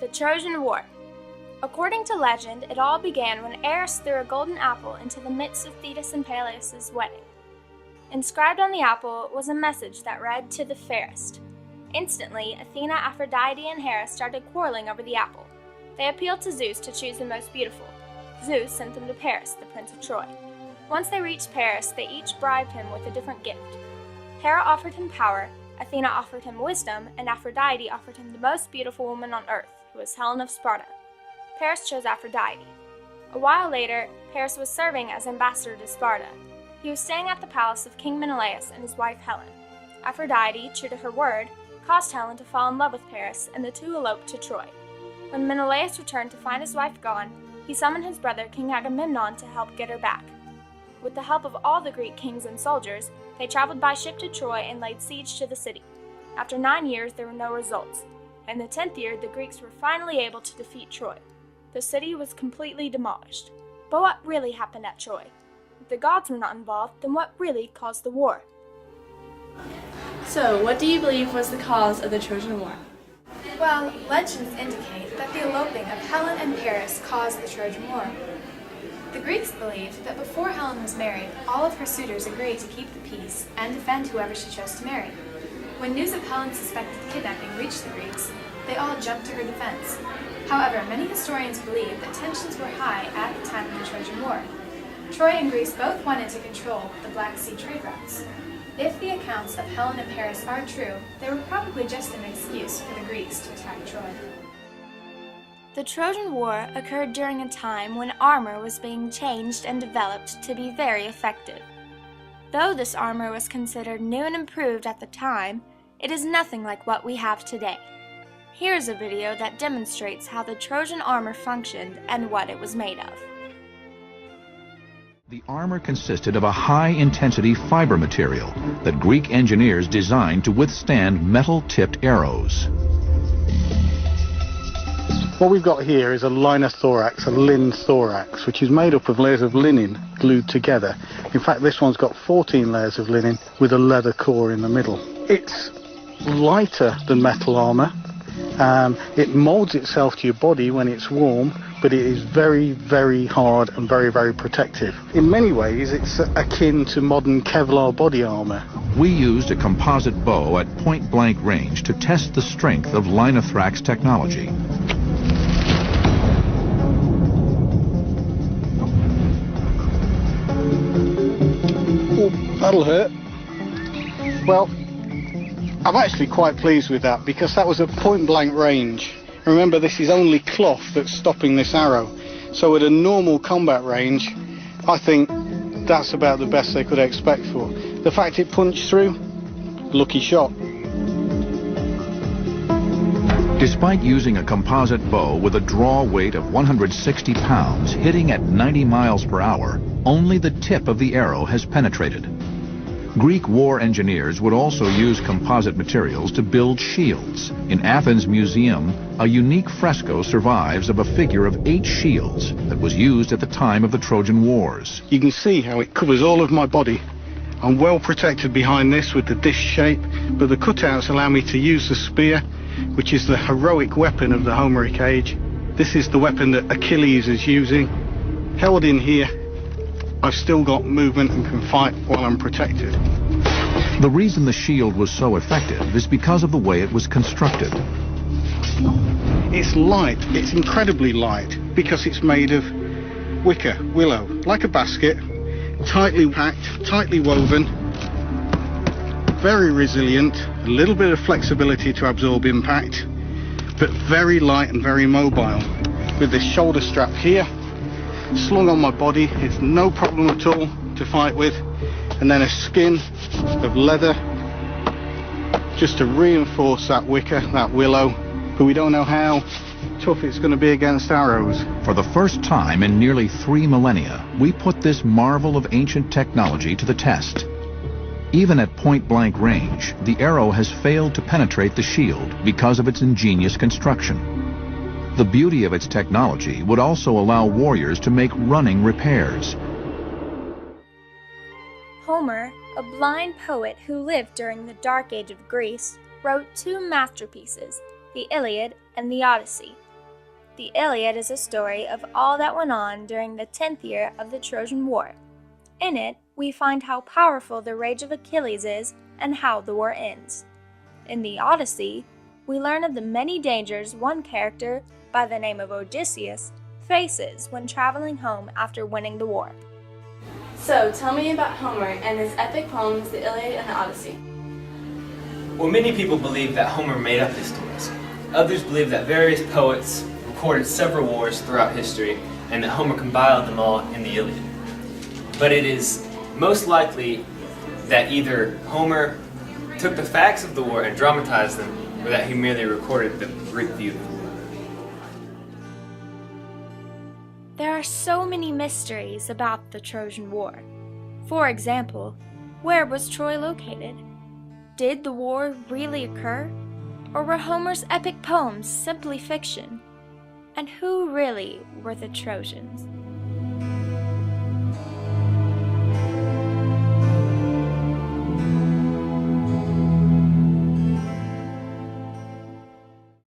The Trojan War. According to legend, it all began when Ares threw a golden apple into the midst of Thetis and Peleus' wedding. Inscribed on the apple was a message that read, "To the fairest." Instantly, Athena, Aphrodite, and Hera started quarreling over the apple. They appealed to Zeus to choose the most beautiful. Zeus sent them to Paris, the prince of Troy. Once they reached Paris, they each bribed him with a different gift. Hera offered him power, Athena offered him wisdom, and Aphrodite offered him the most beautiful woman on earth, who was Helen of Sparta. Paris chose Aphrodite. A while later, Paris was serving as ambassador to Sparta. He was staying at the palace of King Menelaus and his wife Helen. Aphrodite, true to her word, caused Helen to fall in love with Paris, and the two eloped to Troy. When Menelaus returned to find his wife gone, he summoned his brother King Agamemnon to help get her back. With the help of all the Greek kings and soldiers, they traveled by ship to Troy and laid siege to the city. After 9 years, there were no results. In the 10th year, the Greeks were finally able to defeat Troy. The city was completely demolished. But what really happened at Troy? If the gods were not involved, then what really caused the war? So, what do you believe was the cause of the Trojan War? Well, legends indicate that the eloping of Helen and Paris caused the Trojan War. The Greeks believed that before Helen was married, all of her suitors agreed to keep the peace and defend whoever she chose to marry. When news of Helen's suspected kidnapping reached the Greeks, they all jumped to her defense. However, many historians believe that tensions were high at the time of the Trojan War. Troy and Greece both wanted to control the Black Sea trade routes. If the accounts of Helen and Paris are true, they were probably just an excuse for the Greeks to attack Troy. The Trojan War occurred during a time when armor was being changed and developed to be very effective. Though this armor was considered new and improved at the time, it is nothing like what we have today. Here's a video that demonstrates how the Trojan armor functioned and what it was made of. The armor consisted of a high-intensity fiber material that Greek engineers designed to withstand metal-tipped arrows. What we've got here is a liner thorax, a lin thorax, which is made up of layers of linen glued together. In fact, this one's got 14 layers of linen with a leather core in the middle. It's lighter than metal armor. It molds itself to your body when it's warm, but it is very, very hard and very, very protective. In many ways, it's akin to modern Kevlar body armor. We used a composite bow at point-blank range to test the strength of Linothorax technology. Oh, that'll hurt. Well, I'm actually quite pleased with that because that was a point-blank range. Remember, this is only cloth that's stopping this arrow. So at a normal combat range, I think that's about the best they could expect for. The fact it punched through, lucky shot. Despite using a composite bow with a draw weight of 160 pounds, hitting at 90 miles per hour, only the tip of the arrow has penetrated. Greek war engineers would also use composite materials to build shields. In Athens Museum, a unique fresco survives of a figure of 8 shields that was used at the time of the Trojan Wars. You can see how it covers all of my body. I'm well protected behind this with the disc shape, but the cutouts allow me to use the spear, which is the heroic weapon of the Homeric age. This is the weapon that Achilles is using. Held in here, I've still got movement and can fight while I'm protected. The reason the shield was so effective is because of the way it was constructed. It's light, it's incredibly light, because it's made of wicker, willow, like a basket, tightly packed, tightly woven, very resilient, a little bit of flexibility to absorb impact, but very light and very mobile. With this shoulder strap here, slung on my body, it's no problem at all to fight with, and then a skin of leather just to reinforce that wicker, that willow, but we don't know how tough it's going to be against arrows. For the first time in nearly 3 millennia, we put this marvel of ancient technology to the test. Even at point-blank range, the arrow has failed to penetrate the shield because of its ingenious construction. The beauty of its technology would also allow warriors to make running repairs. Homer, a blind poet who lived during the Dark Age of Greece, wrote 2 masterpieces, the Iliad and the Odyssey. The Iliad is a story of all that went on during the 10th year of the Trojan War. In it, we find how powerful the rage of Achilles is and how the war ends. In the Odyssey, we learn of the many dangers one character, by the name of Odysseus, faces when traveling home after winning the war. So, tell me about Homer and his epic poems, the Iliad and the Odyssey. Well, many people believe that Homer made up his stories. Others believe that various poets recorded several wars throughout history and that Homer compiled them all in the Iliad. But it is most likely that either Homer took the facts of the war and dramatized them, or that he merely recorded the Greek view of the war. There are so many mysteries about the Trojan War. For example, where was Troy located? Did the war really occur? Or were Homer's epic poems simply fiction? And who really were the Trojans?